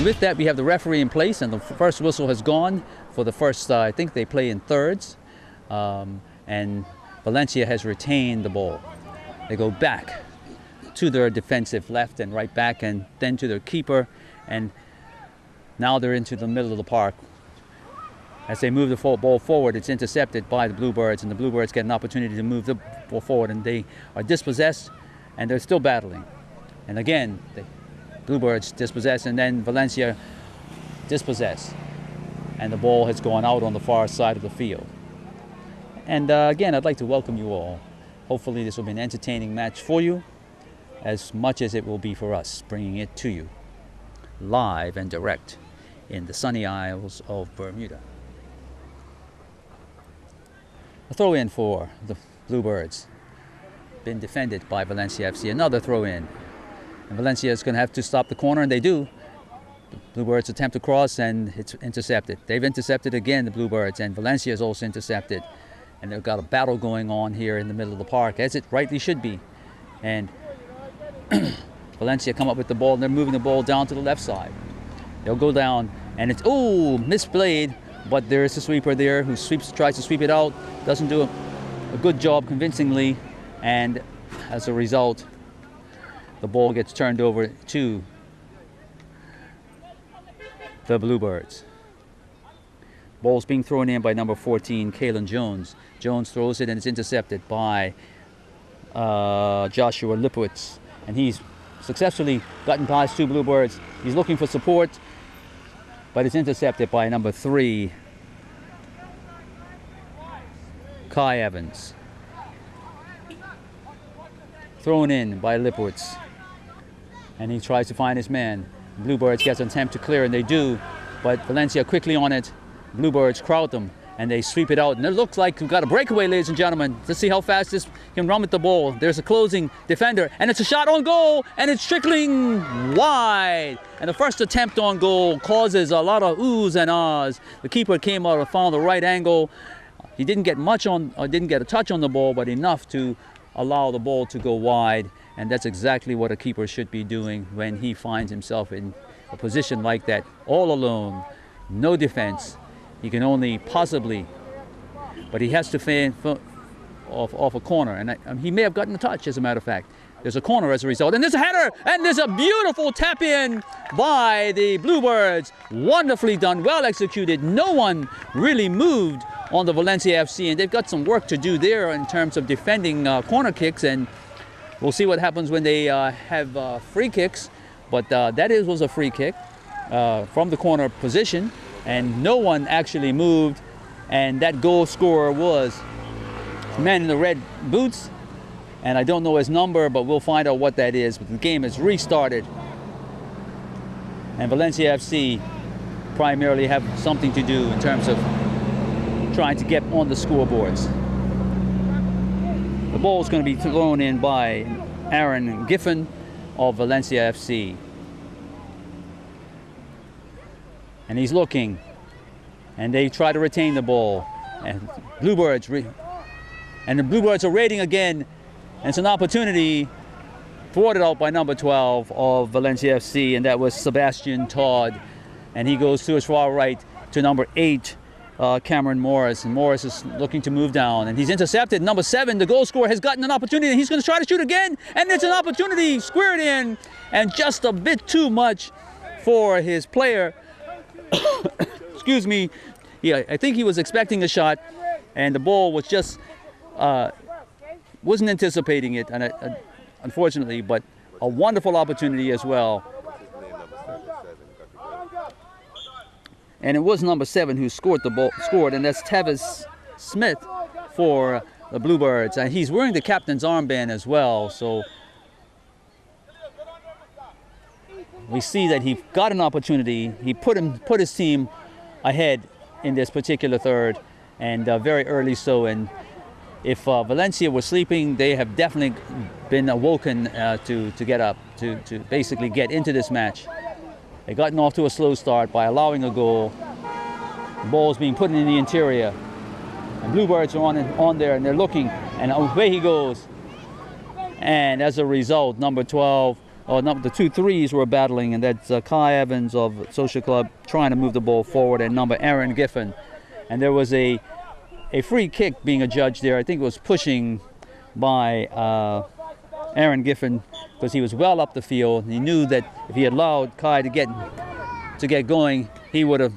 with that, we have the referee in place, and the first whistle has gone for the first, I think they play in thirds, and Valencia has retained the ball. They go back to their defensive left and right back, and then to their keeper, and now they're into the middle of the park. As they move the ball forward, it's intercepted by the Bluebirds, and the Bluebirds get an opportunity to move the ball forward, and they are dispossessed, and they're still battling. And again, the Bluebirds dispossess, and then Valencia dispossess. And the ball has gone out on the far side of the field. And again, I'd like to welcome you all. Hopefully this will be an entertaining match for you, as much as it will be for us, bringing it to you live and direct in the sunny Isles of Bermuda. A throw in for the Bluebirds. Been defended by Valencia FC. Another throw in. And Valencia is going to have to stop the corner, and they do. The Bluebirds attempt to cross, and it's intercepted. They've intercepted again, the Bluebirds, and Valencia is also intercepted. And they've got a battle going on here in the middle of the park, as it rightly should be. And Valencia come up with the ball, and they're moving the ball down to the left side. They'll go down, and it's, misplayed, but there is a sweeper there who tries to sweep it out, doesn't do a good job convincingly, and as a result, the ball gets turned over to the Bluebirds. Ball's being thrown in by number 14, Kalen Jones. Jones throws it, and it's intercepted by Joshua Lipowitz, and he's successfully gotten past two Bluebirds. He's looking for support, but it's intercepted by number 3, Kai Evans. Thrown in by Lipowitz, and he tries to find his man. Bluebirds gets an attempt to clear, and they do, but Valencia quickly on it. Bluebirds crowd them, and they sweep it out, and it looks like we've got a breakaway, ladies and gentlemen. Let's see how fast this can run with the ball. There's a closing defender, and it's a shot on goal, and it's trickling wide. And the first attempt on goal causes a lot of oohs and ahs. The keeper came out and found the right angle. He didn't get a touch on the ball, but enough to allow the ball to go wide, and that's exactly what a keeper should be doing when he finds himself in a position like that, all alone, no defense. He can only possibly, but he has to fan off a corner, and he may have gotten a touch, as a matter of fact. There's a corner as a result, and there's a header, and there's a beautiful tap in by the Bluebirds. Wonderfully done, well executed. No one really moved on the Valencia FC, and they've got some work to do there in terms of defending corner kicks, and we'll see what happens when they have free kicks. But that was a free kick from the corner position, and no one actually moved, and that goal scorer was the man in the red boots, and I don't know his number, but we'll find out what that is. But the game has restarted, and Valencia FC primarily have something to do in terms of trying to get on the scoreboards. The ball is going to be thrown in by Aaron Giffen of Valencia FC. And he's looking, and they try to retain the ball. And the Bluebirds are raiding again, and it's an opportunity thwarted out by number 12 of Valencia FC, and that was Sebastian Todd. And he goes to his far right to number 8, Cameron Morris, and Morris is looking to move down, and he's intercepted. Number 7, the goal scorer, has gotten an opportunity, and he's going to try to shoot again, and it's an opportunity squared in, and just a bit too much for his player. Excuse me. Yeah, I think he was expecting a shot, and the ball was just wasn't anticipating it, and unfortunately, but a wonderful opportunity as well. And it was number 7 who scored the ball, and that's Tavis Smith for the Bluebirds. And he's wearing the captain's armband as well, so we see that he got an opportunity. He put his team ahead in this particular third, and very early so. And if Valencia was sleeping, they have definitely been awoken to get up, to basically get into this match. They gotten off to a slow start by allowing a goal. The ball is being put in the interior. And Bluebirds are on there, and they're looking, and away he goes. And as a result, number 12 or no, the 2 threes were battling, and that's Kai Evans of Social Club trying to move the ball forward, and number Aaron Giffen. And there was a free kick being adjudged there. I think it was pushing by Aaron Giffen, because he was well up the field. He knew that if he allowed Kai to get going, he would have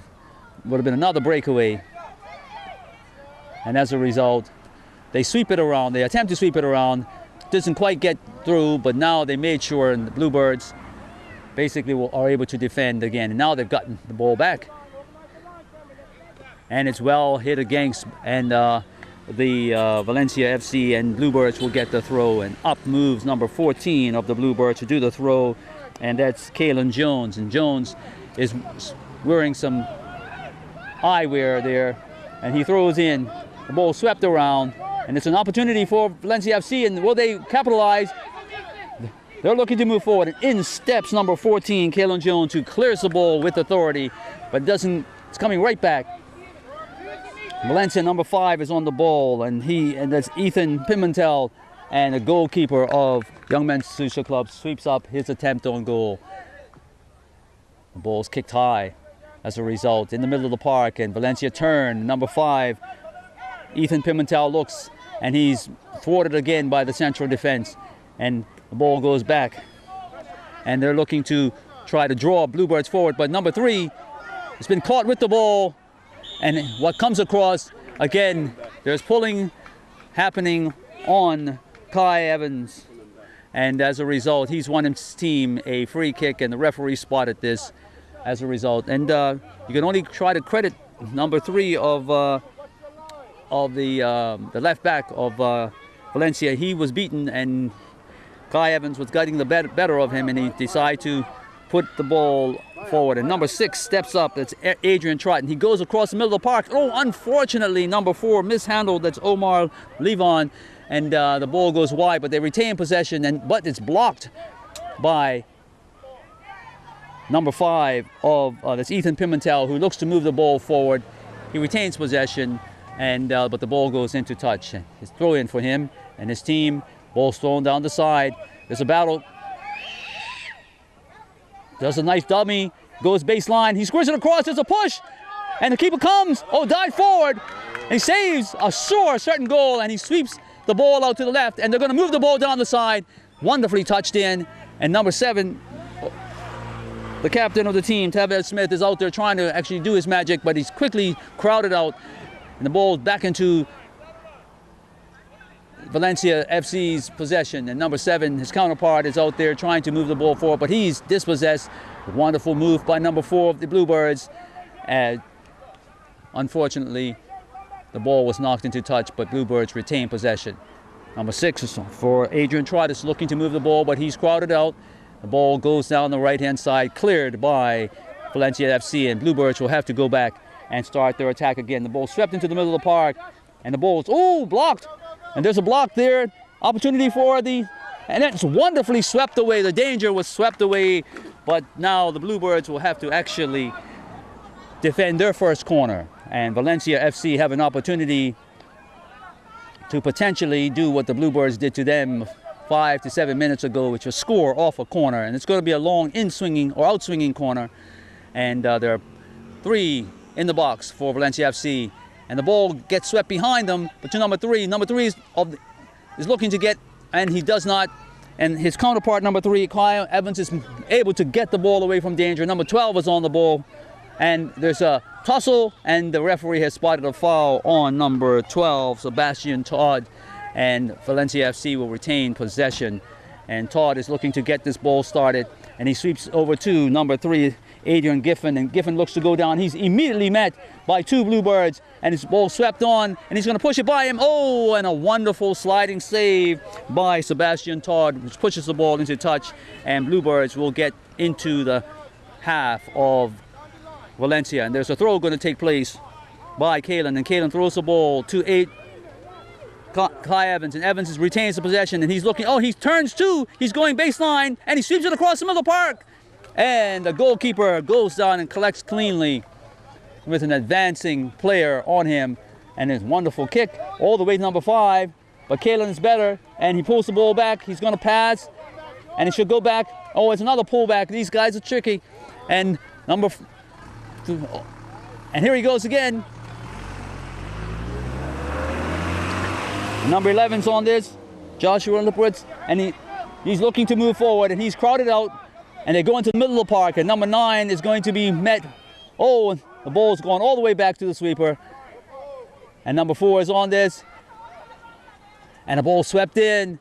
been another breakaway. And as a result, they sweep it around. They attempt to sweep it around. Doesn't quite get through, but now they made sure, and the Bluebirds basically are able to defend again. And now they've gotten the ball back. And it's well hit against, and the Valencia FC and Bluebirds will get the throw. And up moves number 14 of the Bluebirds to do the throw, and that's Kalen Jones. And Jones is wearing some eyewear there, and he throws in. The ball swept around, and it's an opportunity for Valencia FC, and will they capitalize? They're looking to move forward, and in steps number 14, Kalen Jones, who clears the ball with authority, but doesn't. It's coming right back. Valencia number 5 is on the ball, and that's Ethan Pimentel, and the goalkeeper of Young Men's Social Club sweeps up his attempt on goal. The ball's kicked high as a result in the middle of the park, and Valencia turn. Number 5, Ethan Pimentel looks, and he's thwarted again by the central defense, and the ball goes back, and they're looking to try to draw Bluebirds forward, but number 3 has been caught with the ball, and what comes across, again, there's pulling happening on Kai Evans, and as a result, he's won his team a free kick, and the referee spotted this as a result. And you can only try to credit number 3 of the left back of Valencia. He was beaten, and Kai Evans was getting the better of him, and he decided to put the ball forward. And number 6 steps up. That's Adrian Trott, and he goes across the middle of the park. Oh, unfortunately, number 4 mishandled. That's Omar Levon, and the ball goes wide, but they retain possession, but it's blocked by number 5 of that's Ethan Pimentel, who looks to move the ball forward. He retains possession, and but the ball goes into touch. It's throw in for him and his team. Ball's thrown down the side. There's a battle. Does a nice dummy, goes baseline. He squirts it across. There's a push, and the keeper comes. Oh, dive forward. And he saves a certain goal, and he sweeps the ball out to the left, and they're going to move the ball down the side. Wonderfully touched in, and number 7. The captain of the team, Tavez Smith, is out there trying to actually do his magic, but he's quickly crowded out, and the ball's back into Valencia FC's possession. And number 7, his counterpart, is out there trying to move the ball forward, but he's dispossessed. Wonderful move by number 4 of the Bluebirds. Unfortunately, the ball was knocked into touch, but Bluebirds retain possession. Number 6 is for Adrian Trott, is looking to move the ball, but he's crowded out. The ball goes down the right-hand side, cleared by Valencia FC, and Bluebirds will have to go back and start their attack again. The ball swept into the middle of the park, and the ball's, blocked. And there's a block there, opportunity for and it's wonderfully swept away. The danger was swept away, but now the Bluebirds will have to actually defend their first corner. And Valencia FC have an opportunity to potentially do what the Bluebirds did to them 5 to 7 minutes ago, which was score off a corner. And it's going to be a long in-swinging or out-swinging corner. And there are 3 in the box for Valencia FC. And the ball gets swept behind them, but to number 3. Number 3 is looking to get, and he does not. And his counterpart, number 3, Kyle Evans, is able to get the ball away from danger. Number 12 is on the ball, and there's a tussle, and the referee has spotted a foul on number 12, Sebastian Todd, and Valencia FC will retain possession. And Todd is looking to get this ball started, and he sweeps over to number 3, Adrian Giffen, and Giffen looks to go down. He's immediately met by 2 Bluebirds, and his ball swept on, and he's going to push it by him. Oh, and a wonderful sliding save by Sebastian Todd, which pushes the ball into touch, and Bluebirds will get into the half of Valencia. And there's a throw going to take place by Kalen, and Kalen throws the ball to Kai Evans, and Evans retains the possession, and he's looking, he turns too, he's going baseline, and he sweeps it across the middle of the park. And the goalkeeper goes down and collects cleanly with an advancing player on him. And his wonderful kick all the way to number 5. But Kalen is better, and he pulls the ball back. He's going to pass, and it should go back Oh, it's another pullback. These guys are tricky. And and here he goes again. Number 11's on this, Joshua Lipowitz, and he's looking to move forward, and he's crowded out, and they go into the middle of the park, and number 9 is going to be met. Oh, the ball's going all the way back to the sweeper. And number 4 is on this, and the ball swept in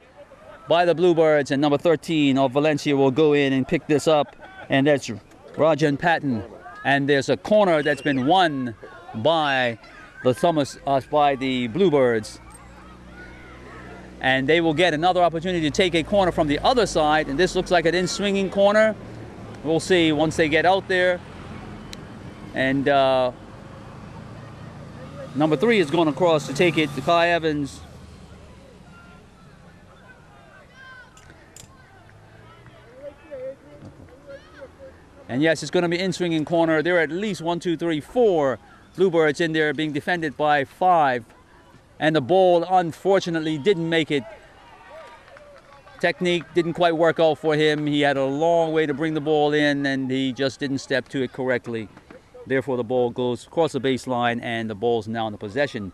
by the Bluebirds, and number 13 of Valencia will go in and pick this up, and that's Rajan Patton. And there's a corner that's been won by the Bluebirds. And they will get another opportunity to take a corner from the other side, and this looks like an in-swinging corner. We'll see once they get out there. And number 3 is going across to take it to Kai Evans. And yes, it's going to be in-swinging corner. There are at least 1, 2, 3, 4 Bluebirds in there being defended by 5. And the ball, unfortunately, didn't make it. Technique didn't quite work out for him. He had a long way to bring the ball in, and he just didn't step to it correctly. Therefore, the ball goes across the baseline, and the ball's now in the possession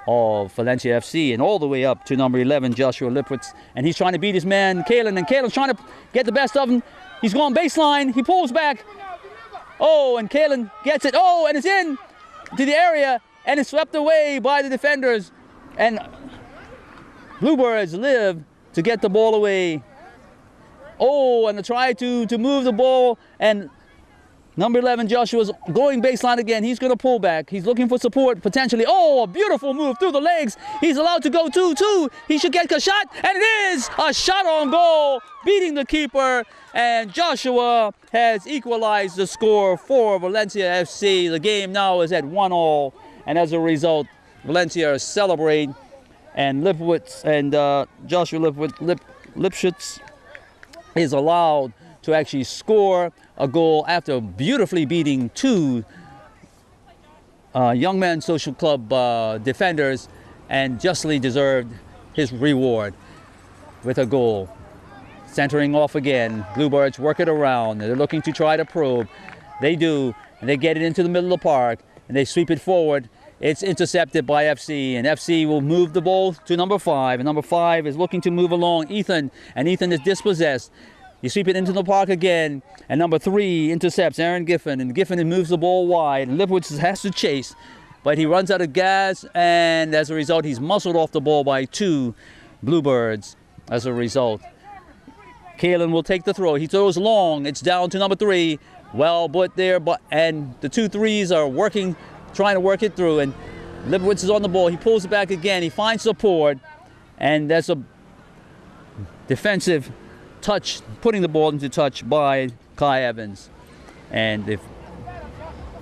of Valencia FC, and all the way up to number 11, Joshua Lipowitz. And he's trying to beat his man, Kalen, and Kalen's trying to get the best of him. He's going baseline. He pulls back. Oh, and Kalen gets it. Oh, and it's in to the area. And it's swept away by the defenders. And Bluebirds live to get the ball away. Oh, and to try to move the ball. And number 11, Joshua's going baseline again. He's going to pull back. He's looking for support, potentially. Oh, a beautiful move through the legs. He's allowed to go 2-2. He should get a shot. And it is a shot on goal, beating the keeper. And Joshua has equalized the score for Valencia FC. The game now is at 1-1. And as a result, Valencia celebrate, and Lipowitz and Joshua Lipschitz is allowed to actually score a goal after beautifully beating 2 Young Men Social Club defenders, and justly deserved his reward with a goal. Centering off again, Bluebirds work it around. They're looking to try to probe. They do, and they get it into the middle of the park, and they sweep it forward. It's intercepted by FC, and FC will move the ball to number 5, and number 5 is looking to move along Ethan, and Ethan is dispossessed. You sweep it into the park again, and number 3 intercepts Aaron Giffen, and Giffen moves the ball wide. Lipowitz has to chase, but he runs out of gas, and as a result, he's muscled off the ball by 2 Bluebirds. As a result, Kalen will take the throw. He throws long. It's down to number 3. Well put there, and the 2 threes are working, trying to work it through, and Lipowitz is on the ball. He pulls it back again. He finds support, and that's a defensive touch, putting the ball into touch by Kai Evans. And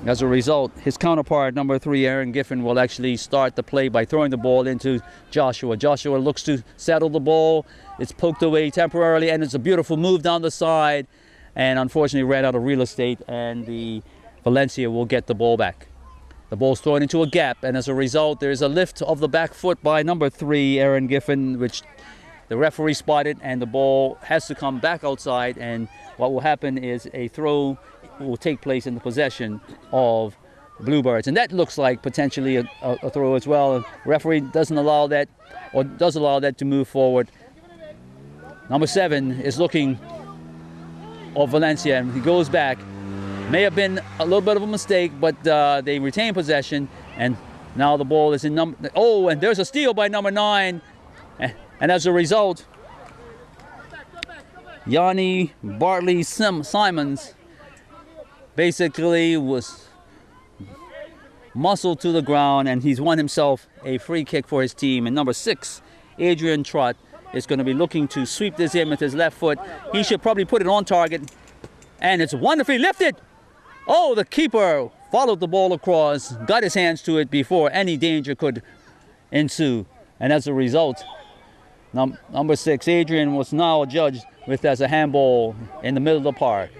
as a result, his counterpart, number 3, Aaron Giffen, will actually start the play by throwing the ball into Joshua. Joshua looks to settle the ball. It's poked away temporarily, and it's a beautiful move down the side, and unfortunately ran out of real estate, and the Valencia will get the ball back. The ball's thrown into a gap, and as a result, there's a lift of the back foot by number 3, Aaron Giffen, which the referee spotted, and the ball has to come back outside, and what will happen is a throw will take place in the possession of Bluebirds. And that looks like potentially a throw as well. Referee doesn't allow that, or does allow that to move forward. Number 7 is looking of Valencia, and he goes back. May have been a little bit of a mistake, but they retain possession, and now the ball is in number... Oh, and there's a steal by number 9, and as a result, Yanni Bartley Simons basically was muscled to the ground, and he's won himself a free kick for his team. And number 6, Adrian Trott, is going to be looking to sweep this in with his left foot. He should probably put it on target, and it's wonderfully lifted. Oh, the keeper followed the ball across, got his hands to it before any danger could ensue. And as a result, number 6, Adrian, was now judged with as a handball in the middle of the park.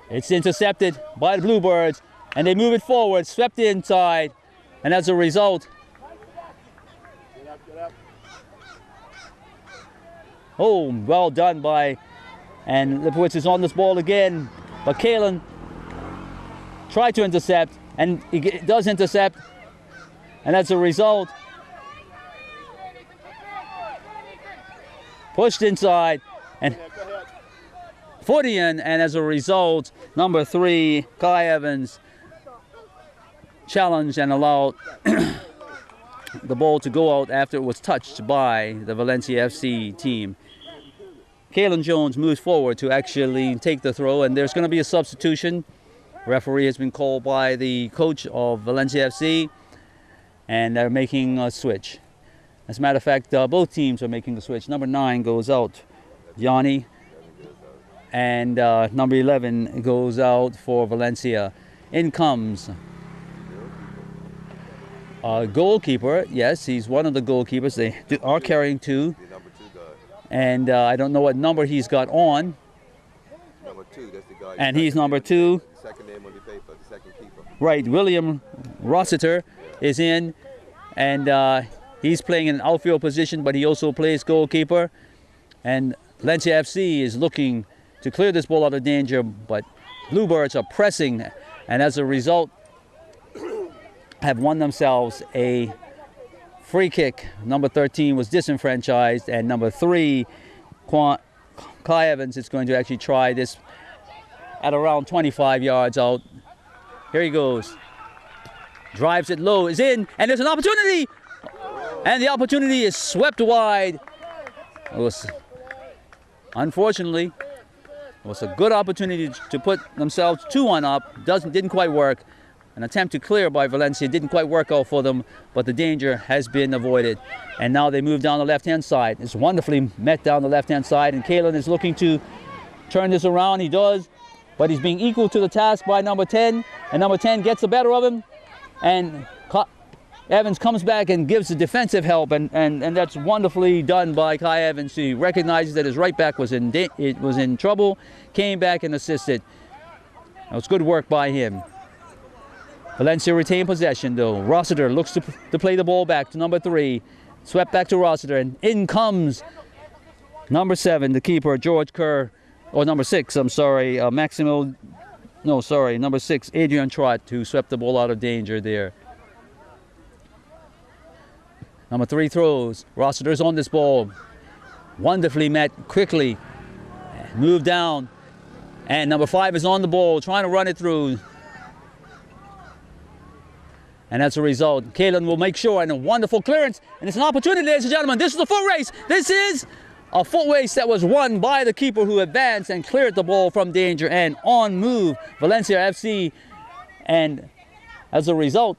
It's intercepted by the Bluebirds, and they move it forward, swept inside, and as a result, Oh, well done by, and Lipowitz is on this ball again, but Kalen tried to intercept, and he does intercept, and as a result, pushed inside, and footy in, and as a result, number 3, Kai Evans, challenged and allowed the ball to go out after it was touched by the Valencia FC team. Kalen Jones moves forward to actually take the throw, and there's going to be a substitution. Referee has been called by the coach of Valencia FC, and they're making a switch. As a matter of fact, both teams are making the switch. Number 9 goes out, Yanni, and number 11 goes out for Valencia. In comes goalkeeper. Yes, he's one of the goalkeepers. They are carrying 2. And I don't know what number he's got on. Number 2, that's the guy. And he's number 2. The second name on the paper, the second keeper. Right, William Rossiter is in, and he's playing in an outfield position, but he also plays goalkeeper. And Valencia FC is looking to clear this ball out of danger, but Bluebirds are pressing, and as a result, have won themselves a free kick. Number 13 was disenfranchised, and number 3, Kai Evans, is going to actually try this at around 25 yards out. Here he goes. Drives it low, is in, and there's an opportunity! And the opportunity is swept wide. It was, unfortunately, it was a good opportunity to put themselves 2-1 up. Didn't quite work. An attempt to clear by Valencia didn't quite work out for them, but the danger has been avoided. And now they move down the left-hand side. It's wonderfully met down the left-hand side, and Kalen is looking to turn this around. He does, but he's being equal to the task by number 10, and number 10 gets the better of him, and Evans comes back and gives the defensive help, and that's wonderfully done by Kai Evans. He recognizes that his right back was in trouble, came back and assisted. It was good work by him. Valencia retained possession though. Rossiter looks to play the ball back to number 3. Swept back to Rossiter, and in comes number 7, the keeper, George Kerr, or number 6, I'm sorry, number 6, Adrian Trott, who swept the ball out of danger there. Number 3 throws. Rossiter's on this ball. Wonderfully met quickly. Moved down. And number 5 is on the ball, trying to run it through. And as a result, Kalen will make sure, and a wonderful clearance. And it's an opportunity, ladies and gentlemen. This is a foot race. This is a foot race that was won by the keeper, who advanced and cleared the ball from danger. And on move, Valencia FC. And as a result,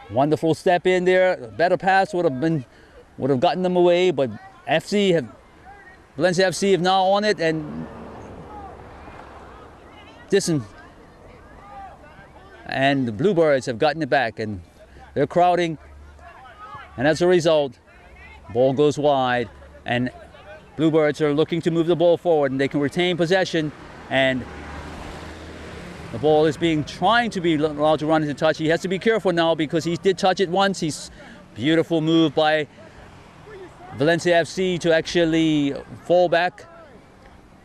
wonderful step in there. A better pass would have gotten them away, but Valencia FC have now on it, and the Bluebirds have gotten it back, and they're crowding, and as a result, ball goes wide, and Bluebirds are looking to move the ball forward, and they can retain possession, and the ball is trying to be allowed to run into touch. He has to be careful now because he did touch it once. Beautiful move by Valencia FC to actually fall back,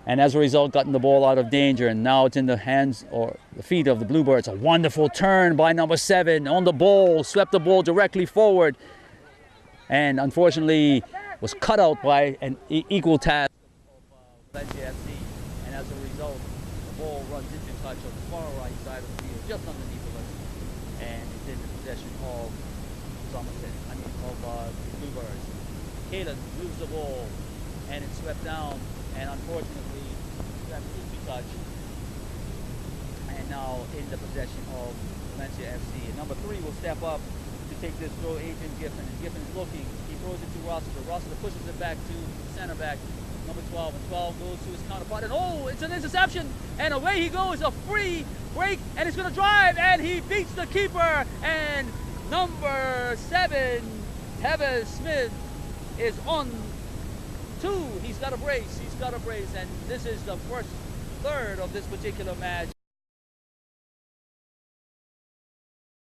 and as a result gotten the ball out of danger, and now it's in the hands or the feet of the Bluebirds. A wonderful turn by number 7 on the ball, swept the ball directly forward, and unfortunately was cut out by an equal task of Valencia FC, and as a result the ball runs into touch on the far right side of the field, just underneath of us, and it's in the possession of Bluebirds. Kalen moves the ball, and it's swept down, and unfortunately swept into touch, and now in the possession of Valencia FC. And number 3 will step up to take this throw, Adrian Giffen, and Giffen is looking. He throws it to Rossiter. Rossiter pushes it back to center back, number 12, and 12 goes to his counterpart, and oh, it's an interception, and away he goes, a free break, and he's going to drive, and he beats the keeper, and number 7, Heather Smith, is on 2. He's got a brace, and this is the first third of this particular match.